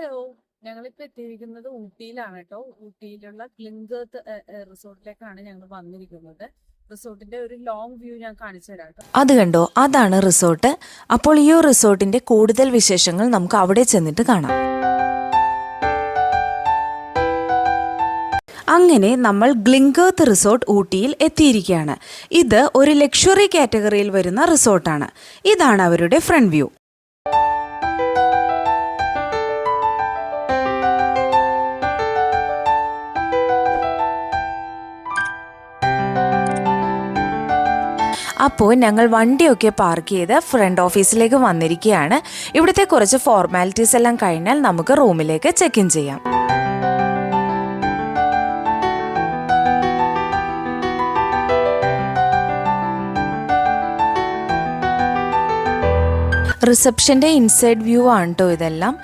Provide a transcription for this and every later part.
Hello, ഞങ്ങളിപ്പോൾ എത്തിയിരിക്കുന്നത് ഊട്ടിയിലാണ് കേട്ടോ. ഊട്ടിയിലുള്ള ക്ലിംഗേർത്ത് റിസോർട്ടിലേക്കാണ് ഞങ്ങൾ വന്നിരിക്കുന്നത്. റിസോർട്ടിന്റെ ഒരു ലോങ് വ്യൂ ഞാൻ കാണിച്ചു തരാം കേട്ടോ. അത് കണ്ടോ, അതാണ് റിസോർട്ട്. അപ്പോൾ ഈ റിസോർട്ടിന്റെ കൂടുതൽ വിശേഷങ്ങൾ നമുക്ക് അവിടെ ചെന്നിട്ട് കാണാം. അങ്ങനെ നമ്മൾ ക്ലിംഗേർത്ത് റിസോർട്ട് ഊട്ടിയിൽ എത്തിയിരിക്കുകയാണ്. ഇത് ഒരു ലക്ഷറി കാറ്റഗറിയിൽ വരുന്ന റിസോർട്ടാണ്. ഇതാണ് അവരുടെ ഫ്രണ്ട് വ്യൂ. അപ്പോൾ ഞങ്ങൾ വണ്ടിയൊക്കെ പാർക്ക് ചെയ്ത് ഫ്രണ്ട് ഓഫീസിലേക്ക് വന്നിരിക്കുകയാണ്. ഇവിടുത്തെ കുറച്ച് ഫോർമാലിറ്റീസ് എല്ലാം കഴിഞ്ഞാൽ നമുക്ക് റൂമിലേക്ക് ചെക്ക് ഇൻ ചെയ്യാം. റിസപ്ഷൻ്റെ ഇൻസൈഡ് വ്യൂ ആണ് കേട്ടോ ഇതെല്ലാം.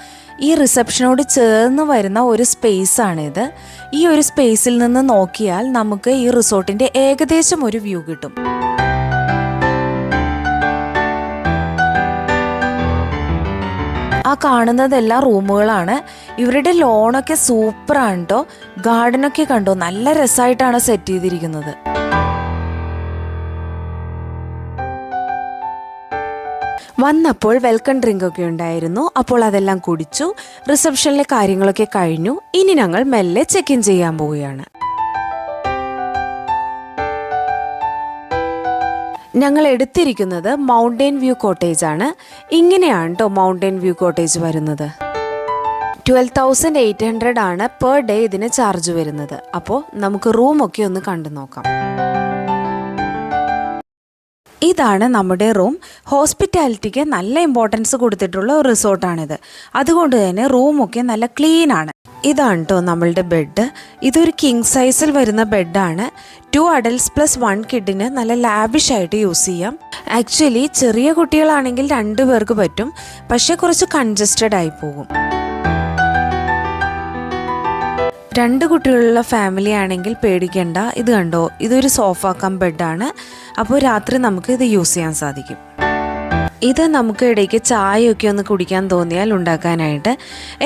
ഈ റിസപ്ഷനോട് ചേർന്ന് വരുന്ന ഒരു സ്പേസ് ആണിത്. ഈ ഒരു സ്പേസിൽ നിന്ന് നോക്കിയാൽ നമുക്ക് ഈ റിസോർട്ടിൻ്റെ ഏകദേശം ഒരു വ്യൂ കിട്ടും. ആ കാണുന്നതെല്ലാം റൂമുകളാണ്. ഇവരുടെ ലോണൊക്കെ സൂപ്പറാണ് കേട്ടോ. ഗാർഡനൊക്കെ കണ്ടോ, നല്ല രസമായിട്ടാണ് സെറ്റ് ചെയ്തിരിക്കുന്നത്. വന്നപ്പോൾ വെൽക്കം ഡ്രിങ്ക് ഒക്കെ ഉണ്ടായിരുന്നു. അപ്പോൾ അതെല്ലാം കുടിച്ചു. റിസപ്ഷനിലെ കാര്യങ്ങളൊക്കെ കഴിഞ്ഞു. ഇനി ഞങ്ങൾ മെല്ലെ ചെക്ക് ഇൻ ചെയ്യാൻ പോവുകയാണ്. ഞങ്ങൾ എടുത്തിരിക്കുന്നത് മൗണ്ടൻ വ്യൂ കോട്ടേജ് ആണ്. ഇങ്ങനെയാണ് കേട്ടോ മൗണ്ടൻ വ്യൂ കോട്ടേജ് വരുന്നത്. 12,800 ആണ് പെർ ഡേ ഇതിന് ചാർജ് വരുന്നത്. അപ്പോൾ നമുക്ക് റൂമൊക്കെ ഒന്ന് കണ്ടു നോക്കാം. ഇതാണ് നമ്മുടെ റൂം. ഹോസ്പിറ്റാലിറ്റിക്ക് നല്ല ഇമ്പോർട്ടൻസ് കൊടുത്തിട്ടുള്ള ഒരു റിസോർട്ടാണിത്. അതുകൊണ്ട് തന്നെ റൂമൊക്കെ നല്ല ക്ലീൻ ആണ്. ഇതാണ് കേട്ടോ നമ്മളുടെ ബെഡ്. ഇതൊരു കിങ് സൈസിൽ വരുന്ന ബെഡാണ്. 2 adults + 1 കിഡിന് നല്ല ലാവിഷായിട്ട് യൂസ് ചെയ്യാം. ആക്ച്വലി ചെറിയ കുട്ടികളാണെങ്കിൽ 2 പേർക്ക് പറ്റും, പക്ഷെ കുറച്ച് കൺജസ്റ്റഡ് ആയി പോകും. 2 കുട്ടികളുള്ള ഫാമിലി ആണെങ്കിൽ പേടിക്കണ്ട. ഇത് കണ്ടോ, ഇതൊരു സോഫ കം ബെഡാണ്. അപ്പോൾ രാത്രി നമുക്ക് ഇത് യൂസ് ചെയ്യാൻ സാധിക്കും. ഇത് നമുക്ക് ഇടയ്ക്ക് ചായയൊക്കെ ഒന്ന് കുടിക്കാൻ തോന്നിയാൽ ഉണ്ടാക്കാനായിട്ട്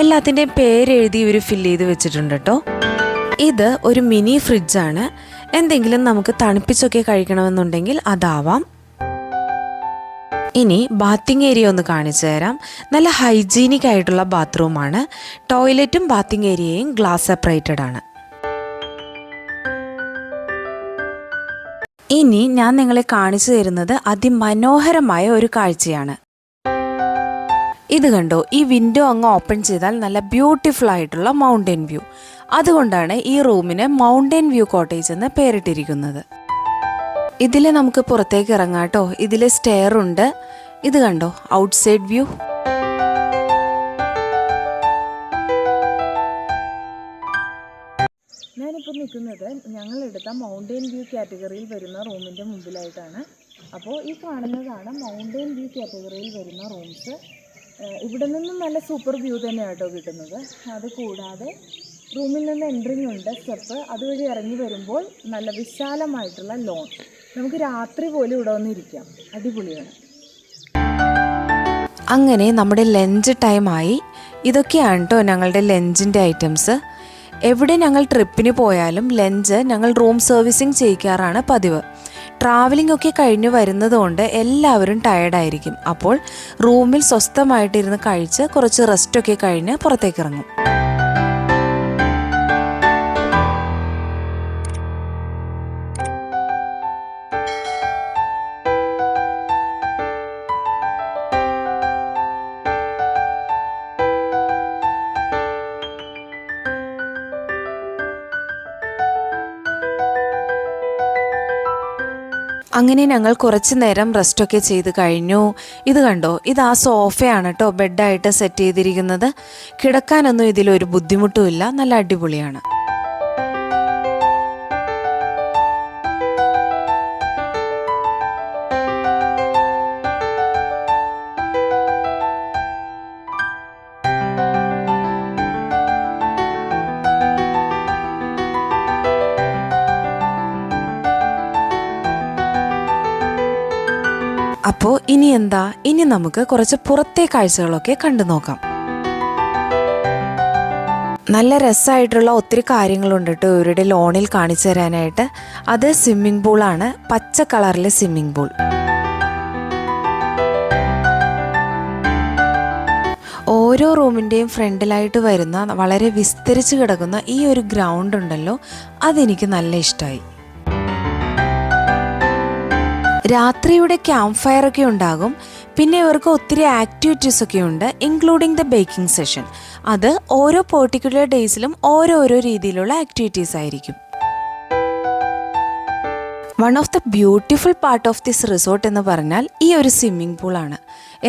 എല്ലാത്തിൻ്റെയും പേരെഴുതി ഇവർ ഫില്ല് ചെയ്ത് വെച്ചിട്ടുണ്ട് കേട്ടോ. ഇത് ഒരു മിനി ഫ്രിഡ്ജാണ്. എന്തെങ്കിലും നമുക്ക് തണുപ്പിച്ചൊക്കെ കഴിക്കണമെന്നുണ്ടെങ്കിൽ അതാവാം. ഇനി ബാത്തിങ് ഏരിയ ഒന്ന് കാണിച്ചു തരാം. നല്ല ഹൈജീനിക് ആയിട്ടുള്ള ബാത്റൂമാണ്. ടോയ്ലറ്റും ബാത്തിങ് ഏരിയയും ഗ്ലാസ് സെപ്പറേറ്റഡ് ആണ്. ഇനി ഞാൻ നിങ്ങളെ കാണിച്ചു തരുന്നത് അതിമനോഹരമായ ഒരു കാഴ്ചയാണ്. ഇത് കണ്ടോ, ഈ വിൻഡോ അങ്ങ് ഓപ്പൺ ചെയ്താൽ നല്ല ബ്യൂട്ടിഫുൾ ആയിട്ടുള്ള മൗണ്ടൻ വ്യൂ. അതുകൊണ്ടാണ് ഈ റൂമിന് മൗണ്ടൻ വ്യൂ കോട്ടേജ് എന്ന് പേരിട്ടിരിക്കുന്നത്. ഇതിൽ നമുക്ക് പുറത്തേക്ക് ഇറങ്ങാം കേട്ടോ. ഇതിൽ സ്റ്റെയർ ഉണ്ട്. ഇത് കണ്ടോ ഔട്ട്സൈഡ് വ്യൂ. ഞാനിപ്പോൾ നിൽക്കുന്നത് ഞങ്ങളെടുത്ത മൗണ്ടൻ വ്യൂ കാറ്റഗറിയിൽ വരുന്ന റൂമിൻ്റെ മുമ്പിലായിട്ടാണ്. അപ്പോൾ ഈ കാണുന്നതാണ് മൗണ്ടൻ വ്യൂ കാറ്റഗറിയിൽ വരുന്ന റൂംസ്. ഇവിടെ നിന്നും നല്ല സൂപ്പർ വ്യൂ തന്നെയാണ് കേട്ടോ കിട്ടുന്നത്. അത് കൂടാതെ റൂമിൽ നിന്ന് എൻട്രിങ് ഉണ്ട്, സ്റ്റെപ്പ്. അതുവഴി ഇറങ്ങി വരുമ്പോൾ നല്ല വിശാലമായിട്ടുള്ള ലോൺ. നമുക്ക് രാത്രി പോലും ഇവിടെ വന്നിരിക്കാം. അടിപൊളിയാണ്. അങ്ങനെ നമ്മുടെ ലഞ്ച് ടൈമായി. ഇതൊക്കെയാണ് കേട്ടോ ഞങ്ങളുടെ ലഞ്ചിൻ്റെ ഐറ്റംസ്. എവിടെ ഞങ്ങൾ ട്രിപ്പിന് പോയാലും ലഞ്ച് ഞങ്ങൾ റൂം സർവീസിങ് ചെയ്യിക്കാറാണ് പതിവ്. ട്രാവലിംഗ് ഒക്കെ കഴിഞ്ഞ് വരുന്നതുകൊണ്ട് എല്ലാവരും ടയേർഡായിരിക്കും. അപ്പോൾ റൂമിൽ സ്വസ്ഥമായിട്ടിരുന്ന് കഴിച്ച് കുറച്ച് റെസ്റ്റൊക്കെ കഴിഞ്ഞ് പുറത്തേക്ക് ഇറങ്ങും. അങ്ങനെ ഞങ്ങൾ കുറച്ച് നേരം റെസ്റ്റൊക്കെ ചെയ്ത് കഴിഞ്ഞു. ഇത് കണ്ടോ, ഇത് ആ സോഫയാണ് കേട്ടോ ബെഡായിട്ട് സെറ്റ് ചെയ്തിരിക്കുന്നത്. കിടക്കാനൊന്നും ഇതിലൊരു ബുദ്ധിമുട്ടുമില്ല. നല്ല അടിപൊളിയാണ്. അപ്പോൾ ഇനി എന്താ, ഇനി നമുക്ക് കുറച്ച് പുറത്തെ കാഴ്ചകളൊക്കെ കണ്ടു നോക്കാം. നല്ല രസമായിട്ടുള്ള ഒത്തിരി കാര്യങ്ങളുണ്ട് കേട്ടോ ഇവരുടെ ലോണിൽ കാണിച്ചു തരാനായിട്ട്. അത് സ്വിമ്മിംഗ് പൂളാണ്, പച്ച കളറിലെ സ്വിമ്മിംഗ് പൂൾ. ഓരോ റൂമിൻ്റെയും ഫ്രണ്ടിലായിട്ട് വരുന്ന വളരെ വിസ്തരിച്ച് കിടക്കുന്ന ഈ ഒരു ഗ്രൗണ്ട് ഉണ്ടല്ലോ, അതെനിക്ക് നല്ല ഇഷ്ടമായി. രാത്രിയുടെ ക്യാമ്പ് ഫയർ ഒക്കെ ഉണ്ടാകും. പിന്നെ ഇവർക്ക് ഒത്തിരി ആക്ടിവിറ്റീസൊക്കെ ഉണ്ട്, ഇൻക്ലൂഡിങ് ദ ബേക്കിംഗ് സെഷൻ. അത് ഓരോ പെർട്ടിക്കുലർ ഡേയ്സിലും ഓരോരോ രീതിയിലുള്ള ആക്ടിവിറ്റീസ് ആയിരിക്കും. One of the beautiful part of this resort എന്ന് പറഞ്ഞാൽ ഈ ഒരു സ്വിമ്മിംഗ് പൂളാണ്.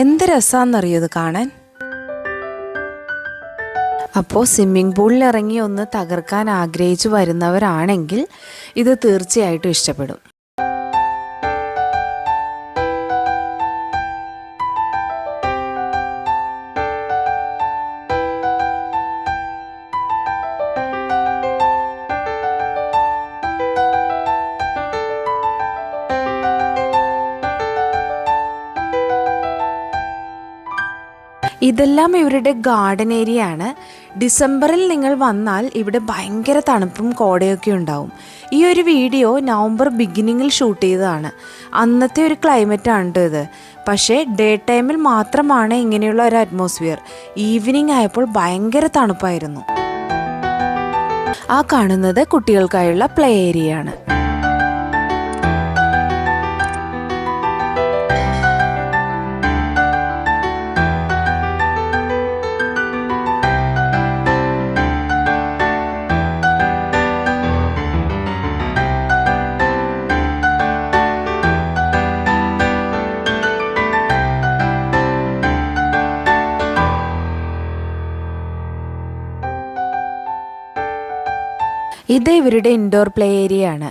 എന്ത് രസമാണെന്നറിയോ ഇത് കാണാൻ. അപ്പോൾ സ്വിമ്മിംഗ് പൂളിൽ ഇറങ്ങി ഒന്ന് തകർക്കാൻ ആഗ്രഹിച്ചു വരുന്നവരാണെങ്കിൽ ഇത് തീർച്ചയായിട്ടും ഇഷ്ടപ്പെടും. ഇതെല്ലാം ഇവരുടെ ഗാർഡൻ ഏരിയ ആണ്. ഡിസംബറിൽ നിങ്ങൾ വന്നാൽ ഇവിടെ ഭയങ്കര തണുപ്പും കോടയൊക്കെ ഉണ്ടാവും. ഈ ഒരു വീഡിയോ നവംബർ ബിഗിനിങ്ങിൽ ഷൂട്ട് ചെയ്തതാണ്. അന്നത്തെ ഒരു ക്ലൈമറ്റാണ് കേട്ടോ ഇത്. പക്ഷേ ഡേ ടൈമിൽ മാത്രമാണ് ഇങ്ങനെയുള്ള ഒരു അറ്റ്മോസ്ഫിയർ. ഈവനിങ് ആയപ്പോൾ ഭയങ്കര തണുപ്പായിരുന്നു. ആ കാണുന്നത് കുട്ടികൾക്കായുള്ള പ്ലേ ഏരിയ ആണ്. ഇത് ഇവരുടെ ഇൻഡോർ പ്ലേ ഏരിയ ആണ്.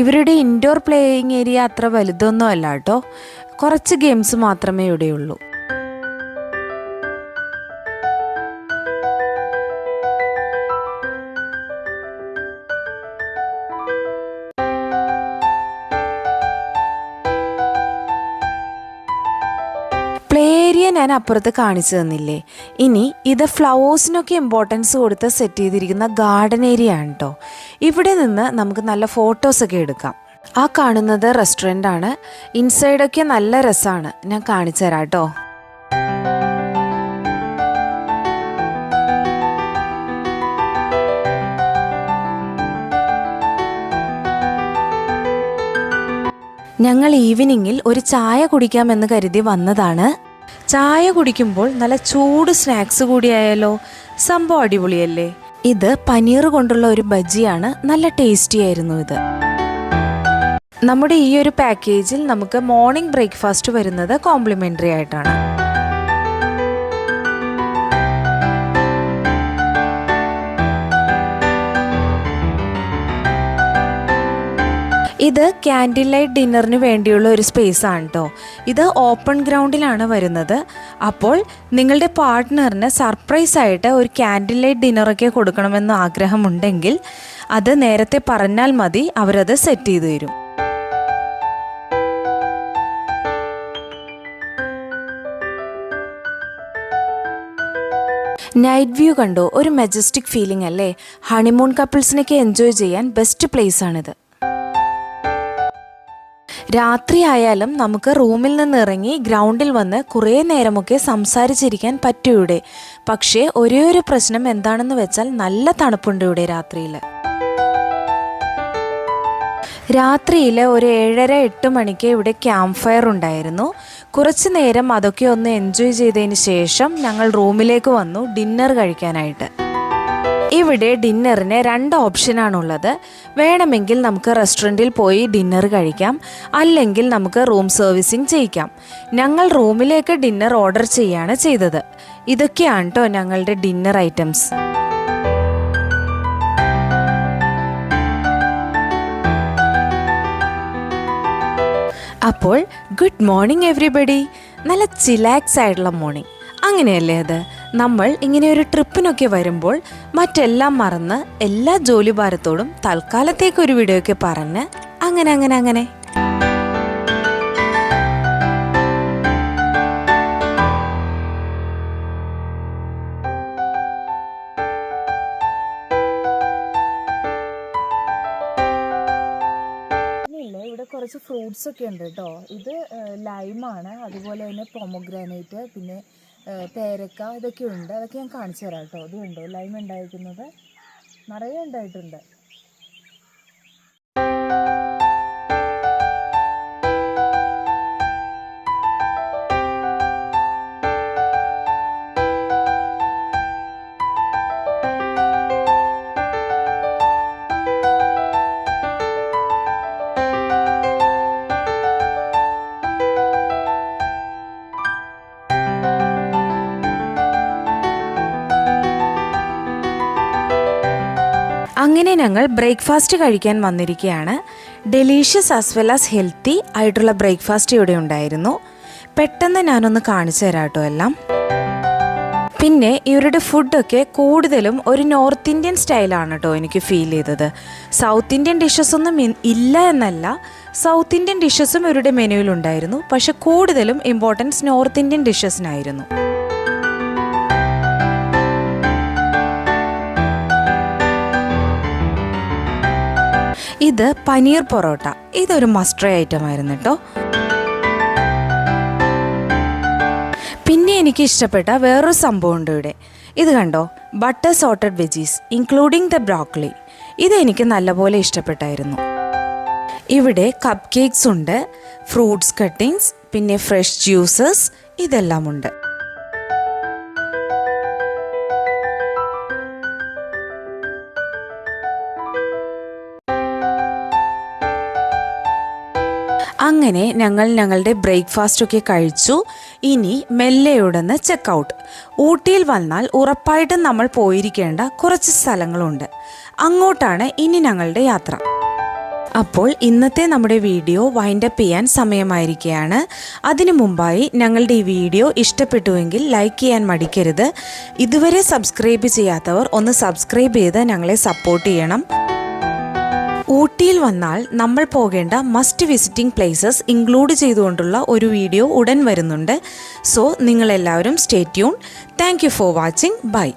ഇവരുടെ ഇൻഡോർ പ്ലേയിങ് ഏരിയ അത്ര വലുതൊന്നും അല്ല കേട്ടോ. കുറച്ച് ഗെയിംസ് മാത്രമേ ഇവിടെയുള്ളൂ. പ്ലേ ഏരിയ ഞാൻ അപ്പുറത്ത് കാണിച്ചു തന്നില്ലേ. ഇനി ഇത് ഫ്ലവേഴ്സിനൊക്കെ ഇമ്പോർട്ടൻസ് കൊടുത്ത് സെറ്റ് ചെയ്തിരിക്കുന്ന ഗാർഡൻ ഏരിയ ആണ് കേട്ടോ. ഇവിടെ നിന്ന് നമുക്ക് നല്ല ഫോട്ടോസൊക്കെ എടുക്കാം. ആ കാണുന്നത് റെസ്റ്റോറൻ്റ് ആണ്. ഇൻസൈഡൊക്കെ നല്ല രസമാണ്. ഞാൻ കാണിച്ചു തരാം കേട്ടോ. ഞങ്ങൾ ഈവനിങ്ങിൽ ഒരു ചായ കുടിക്കാമെന്ന് കരുതി വന്നതാണ്. ചായ കുടിക്കുമ്പോൾ നല്ല ചൂട് സ്നാക്സ് കൂടിയായാലോ, സംഭവം അടിപൊളിയല്ലേ. ഇത് പനീർ കൊണ്ടുള്ള ഒരു ബജിയാണ്. നല്ല ടേസ്റ്റി ആയിരുന്നു ഇത്. നമ്മുടെ ഈ ഒരു പാക്കേജിൽ നമുക്ക് മോർണിംഗ് ബ്രേക്ക്ഫാസ്റ്റ് വരുന്നത് കോംപ്ലിമെൻ്ററി ആയിട്ടാണ്. ഇത് ക്യാൻഡിൽ ലൈറ്റ് ഡിന്നറിന് വേണ്ടിയുള്ള ഒരു സ്പേസ് ആണ് കേട്ടോ. ഇത് ഓപ്പൺ ഗ്രൗണ്ടിലാണ് വരുന്നത്. അപ്പോൾ നിങ്ങളുടെ പാർട്ട്ണറിന് സർപ്രൈസ് ആയിട്ട് ഒരു ക്യാൻഡിൽ ലൈറ്റ് ഡിന്നറൊക്കെ കൊടുക്കണമെന്ന് ആഗ്രഹമുണ്ടെങ്കിൽ അത് നേരത്തെ പറഞ്ഞാൽ മതി, അവരത് സെറ്റ് ചെയ്ത് തരും. നൈറ്റ് വ്യൂ കണ്ടോ, ഒരു മെജസ്റ്റിക് ഫീലിംഗ് അല്ലേ. ഹണിമൂൺ കപ്പിൾസിനൊക്കെ എൻജോയ് ചെയ്യാൻ ബെസ്റ്റ് പ്ലേസ് ആണിത്. രാത്രി ആയാലും നമുക്ക് റൂമിൽ നിന്ന് ഇറങ്ങി ഗ്രൗണ്ടിൽ വന്ന് കുറേ നേരമൊക്കെ സംസാരിച്ചിരിക്കാൻ പറ്റും ഇവിടെ. പക്ഷേ ഒരേ ഒരു പ്രശ്നം എന്താണെന്ന് വെച്ചാൽ നല്ല തണുപ്പുണ്ട് ഇവിടെ രാത്രിയിൽ. രാത്രിയിൽ ഒരു 7:30-8 മണിക്ക് ഇവിടെ ക്യാമ്പ് ഫയർ ഉണ്ടായിരുന്നു. കുറച്ച് നേരം അതൊക്കെ ഒന്ന് എൻജോയ് ചെയ്തതിന് ശേഷം ഞങ്ങൾ റൂമിലേക്ക് വന്നു ഡിന്നർ കഴിക്കാനായിട്ട്. ഇവിടെ ഡിന്നറിന് 2 ഓപ്ഷനാണുള്ളത്. വേണമെങ്കിൽ നമുക്ക് റെസ്റ്റോറൻറ്റിൽ പോയി ഡിന്നർ കഴിക്കാം, അല്ലെങ്കിൽ നമുക്ക് റൂം സർവീസിങ് ചെയ്യിക്കാം. ഞങ്ങൾ റൂമിലേക്ക് ഡിന്നർ ഓർഡർ ചെയ്യാണ് ചെയ്തത്. ഇതൊക്കെയാണ് കേട്ടോ ഞങ്ങളുടെ ഡിന്നർ ഐറ്റംസ്. അപ്പോൾ ഗുഡ് മോർണിംഗ് എവ്രിബഡി. നല്ല ചിലാക്സ് ആയിട്ടുള്ള മോർണിംഗ്, അങ്ങനെയല്ലേ അത്. നമ്മൾ ഇങ്ങനെ ഒരു ട്രിപ്പിനൊക്കെ വരുമ്പോൾ മറ്റെല്ലാം മറന്ന് എല്ലാ ജോലി ഭാരത്തോടും തൽക്കാലത്തേക്കൊരു വീഡിയോ ഒക്കെ പറഞ്ഞ് അങ്ങനെ കുറച്ച് ഫ്രൂട്ട്സ് ഒക്കെ ഉണ്ട് കേട്ടോ. ഇത് ലൈമാണ്, അതുപോലെ തന്നെ പൊമോഗ്രാനൈറ്റ്, പിന്നെ പേരക്ക, ഇതൊക്കെ ഉണ്ട്. അതൊക്കെ ഞാൻ കാണിച്ചു തരാം കേട്ടോ. ഇത് കണ്ടോ ലൈം ഉണ്ടായിരിക്കുന്നത്, നിറയെ ഉണ്ടായിട്ടുണ്ട്. അങ്ങനെ ഞങ്ങൾ ബ്രേക്ക്ഫാസ്റ്റ് കഴിക്കാൻ വന്നിരിക്കുകയാണ്. Delicious as well as healthy ആയിട്ടുള്ള ബ്രേക്ക്ഫാസ്റ്റ് ഇവിടെ ഉണ്ടായിരുന്നു. പെട്ടെന്ന് ഞാനൊന്ന് കാണിച്ചു തരാം കേട്ടോ എല്ലാം. പിന്നെ ഇവരുടെ ഫുഡൊക്കെ കൂടുതലും ഒരു നോർത്ത് ഇന്ത്യൻ സ്റ്റൈലാണ് കേട്ടോ എനിക്ക് ഫീൽ ചെയ്തത്. സൗത്ത് ഇന്ത്യൻ ഡിഷസ് ഒന്നും ഇല്ല എന്നല്ല, സൗത്ത് ഇന്ത്യൻ ഡിഷസും ഇവരുടെ മെനുവിലുണ്ടായിരുന്നു. പക്ഷെ കൂടുതലും ഇമ്പോർട്ടൻസ് നോർത്ത് ഇന്ത്യൻ ഡിഷസിനായിരുന്നു. ഇത് പനീർ പൊറോട്ട, ഇതൊരു മസ്റ്റ് ഐറ്റം ആയിരുന്നു കേട്ടോ. പിന്നെ എനിക്ക് ഇഷ്ടപ്പെട്ട വേറൊരു സംഭവം ഉണ്ട് ഇവിടെ. ഇത് കണ്ടോ, butter sauteed veggies including the broccoli. ഇതെനിക്ക് നല്ലപോലെ ഇഷ്ടപ്പെട്ടായിരുന്നു. ഇവിടെ കപ്പ് കേക്ക്സ് ഉണ്ട്, ഫ്രൂട്ട്സ് കട്ടിങ്സ്, പിന്നെ ഫ്രഷ് ജ്യൂസസ്, ഇതെല്ലാം ഉണ്ട്. അങ്ങനെ ഞങ്ങൾ ഞങ്ങളുടെ ബ്രേക്ക്ഫാസ്റ്റൊക്കെ കഴിച്ചു. ഇനി മെല്ലെയോടന്ന് ചെക്കൗട്ട്. ഊട്ടിയിൽ വന്നാൽ ഉറപ്പായിട്ടും നമ്മൾ പോയിരിക്കേണ്ട കുറച്ച് സ്ഥലങ്ങളുണ്ട്. അങ്ങോട്ടാണ് ഇനി ഞങ്ങളുടെ യാത്ര. അപ്പോൾ ഇന്നത്തെ നമ്മുടെ വീഡിയോ വൈൻഡപ്പ് ചെയ്യാൻ സമയമായിരിക്കുകയാണ്. അതിനു മുമ്പായി ഞങ്ങളുടെ ഈ വീഡിയോ ഇഷ്ടപ്പെട്ടുവെങ്കിൽ ലൈക്ക് ചെയ്യാൻ മടിക്കരുത്. ഇതുവരെ സബ്സ്ക്രൈബ് ചെയ്യാത്തവർ ഒന്ന് സബ്സ്ക്രൈബ് ചെയ്ത് ഞങ്ങളെ സപ്പോർട്ട് ചെയ്യണം. ഊട്ടിയിൽ വന്നാൽ നമ്മൾ പോകേണ്ട മസ്റ്റ് വിസിറ്റിംഗ് പ്ലേസസ് ഇൻക്ലൂഡ് ചെയ്തുകൊണ്ടുള്ള ഒരു വീഡിയോ ഉടൻ വരുന്നുണ്ട്. സോ നിങ്ങളെല്ലാവരും stay tune. Thank you for watching. By.